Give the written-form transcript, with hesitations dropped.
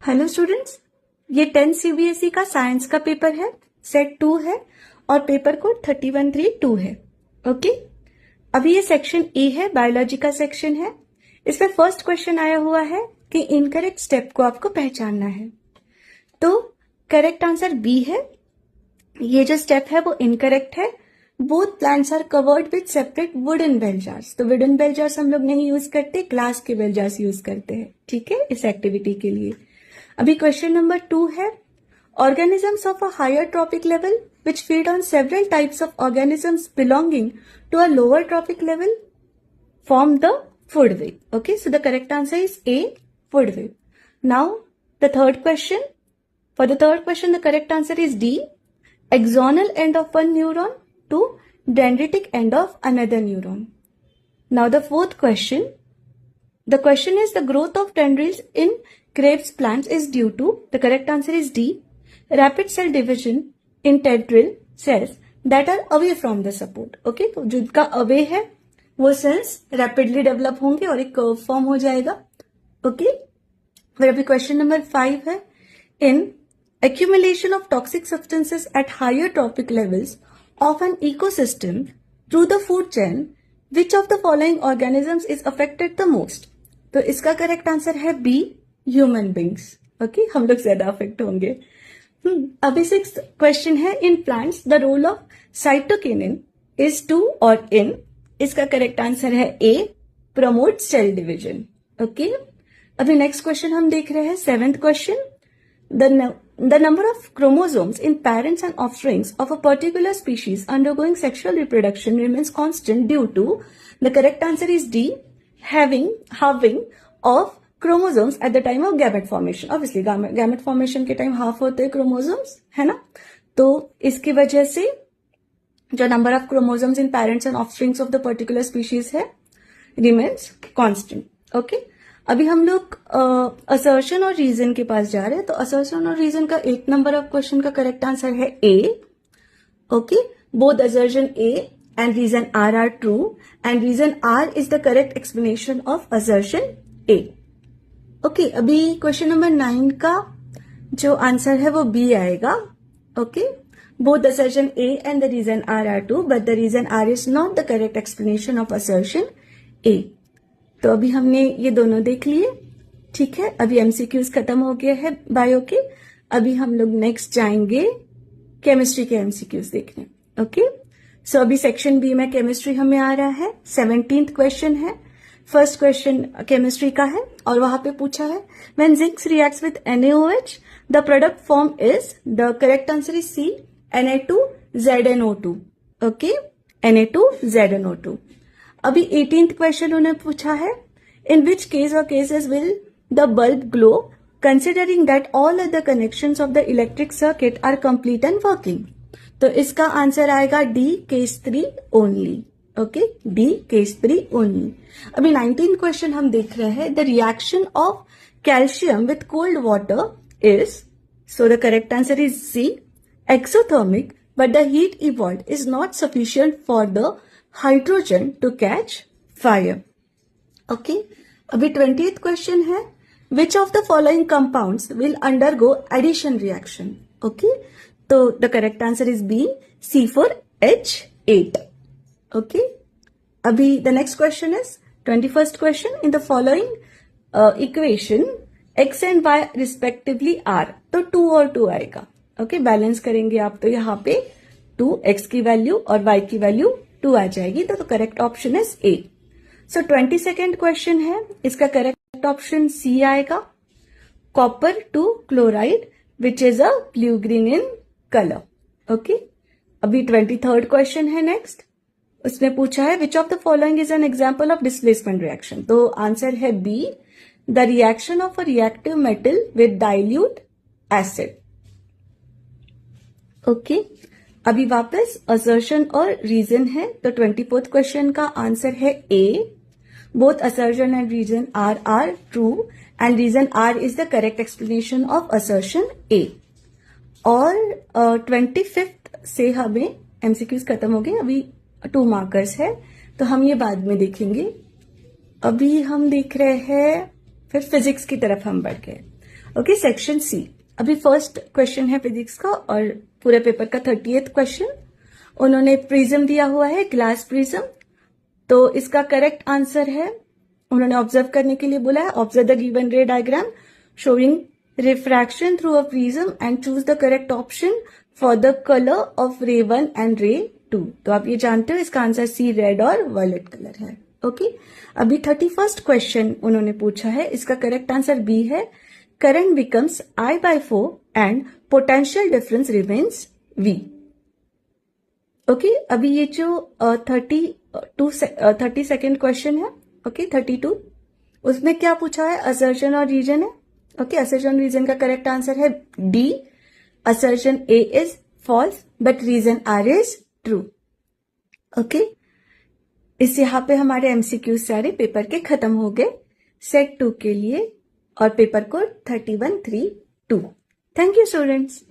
Hello students, ये 10 CBSE का science का पेपर है, सेट 2 है और पेपर कोड 3132 है। ओके, अभी ये सेक्शन ए है, बायोलॉजी का सेक्शन है। इसमें फर्स्ट क्वेश्चन आया हुआ है कि इनकरेक्ट स्टेप को आपको पहचानना है। तो करेक्ट आंसर बी है। ये जो स्टेप है वो इनकरेक्ट है। Both plants are covered with separate wooden bell jars. तो वुडन बेल जार्स हम लोग नहीं यूज करते, ग्लास के बेल जार्स यूज करते हैं। ठीक है, इस एक्टिविटी के लिए। अभी क्वेश्चन नंबर 2 है, organisms of a higher trophic level which feed on several types of organisms belonging to a lower trophic level form the food web. Okay, so the correct answer is A, food web. Now the third question. For the third question, the correct answer is D, axonal end of one neuron to dendritic end of another neuron. Now the fourth question. The question is the growth of tendrils in grapes plants is due to, the correct answer is D, rapid cell division in tendril cells that are away from the support. Okay, तो जिनका away है वो sales rapidly develop होंगे और एक curve form हो जाएगा। Okay, फिर अभी क्वेश्चन नंबर 5 है, इन accumulation of toxic substances at higher trophic levels of an ecosystem through the food chain, which of the following organisms is affected the most? तो इसका करेक्ट आंसर है B, human beings. Okay, हम लोग ज्यादा affect होंगे। अभी 6th question है, in plants the role of cytokinin is to और इन, इसका करेक्ट आंसर है A, promote cell division. Okay, अभी नेक्स्ट क्वेश्चन हम देख रहे हैं 7th question, the number of chromosomes in parents and offsprings of a particular species undergoing sexual reproduction remains constant due to, the correct answer is D, halving of chromosomes at the time of gamete formation. Obviously gamete formation के time half होते हैं chromosomes, है ना। तो इसकी वजह से जो number of chromosomes in parents and offsprings of the particular species है remains constant. ओके, अभी हम लोग असर्शन और रीजन के पास जा रहे हैं। तो असर्शन और रीजन का 8 नंबर ऑफ क्वेश्चन का करेक्ट आंसर है A. Okay, both assertion A and reason are true and reason R is the correct explanation of assertion A. Okay, अभी क्वेश्चन नंबर 9 का जो आंसर है वो बी आएगा। Okay, both assertion A and the reason are true but the reason R is not the correct explanation of assertion A. तो अभी हमने ये दोनों देख लिए। ठीक है, अभी एमसीक्यूज खत्म हो गए हैं बायो के। अभी हम लोग नेक्स्ट जाएंगे केमिस्ट्री के एमसीक्यूज देखने। ओके, सो अभी सेक्शन बी में केमिस्ट्री हमें आ रहा है। 17th क्वेश्चन है, फर्स्ट क्वेश्चन केमिस्ट्री का है और वहां पे पूछा है, when zinc reacts with NaOH the product form is, the correct answer is C, Na2ZnO2। Okay, Na2ZnO2। अभी 18th क्वेश्चन उन्हें पूछा है, in which case or cases will the bulb glow considering that all other connections of the electric circuit are complete and working. तो इसका answer आएगा D, case 3 only. Okay, D, case 3 only. अभी 19th question हम देख रहे हैं, the reaction of calcium with cold water is, so the correct answer is C, exothermic but the heat evolve is not sufficient for the hydrogen to catch fire. Okay, अभी 20th question है, which of the following compounds will undergo addition reaction? Okay, तो the correct answer is B, C4H8. Okay, अभी the next question is 21st question, in the following equation x and y respectively are, तो 2 और 2 आएगा। Okay, balance करेंगे आप तो यहाँ पे 2x की वैल्यू और y की वैल्यू 2 आ जाएगी। तो correct option is A. So 22nd question है, इसका करेक्ट ऑप्शन सी आएगा, copper two chloride which is a blue green in colour. Okay, अभी 23rd क्वेश्चन है नेक्स्ट, उसमें पूछा है which of the following is an example of displacement reaction. तो answer है B, the reaction of a reactive metal with dilute acid. Okay, अभी वापस assertion और रीजन है। तो 24th क्वेश्चन का आंसर है A, both assertion and reason are true and reason R is the correct explanation of assertion A. और 25th से हमें एमसीक्यूज खत्म हो गए, अभी 2 मार्कर्स है तो हम ये बाद में देखेंगे। अभी हम देख रहे हैं, फिर फिजिक्स की तरफ हम बढ़ गए। Okay, section C. अभी फर्स्ट क्वेश्चन है फिजिक्स का और पूरे पेपर का 38th क्वेश्चन। उन्होंने प्रिज्म दिया हुआ है, ग्लास प्रिज्म। तो इसका करेक्ट आंसर है, उन्होंने ऑब्जर्व करने के लिए बोला है, ऑब्जर्व द गिवन रे diagram showing refraction through a prism and choose the correct option for the colour of रे 1 एंड रे 2। तो आप ये जानते हो इसका आंसर सी रेड और वायलेट कलर है। ओके, अभी 31st क्वेश्चन उन्होंने पूछा है, इसका करेक्ट आंसर बी है, current becomes I/4 and potential difference remains V। Okay, अभी ये जो 32nd क्वेश्चन है, ओके 32, उसमें क्या पूछा है, असर्शन और रीजन है। ओके, असर्शन रीजन का करेक्ट आंसर है D, assertion A is false but reason R is true. Okay, इस यहाँ पे हमारे एमसीक्यू सारे पेपर के खत्म हो गए सेट 2 के लिए और paper code 3132। Thank you students.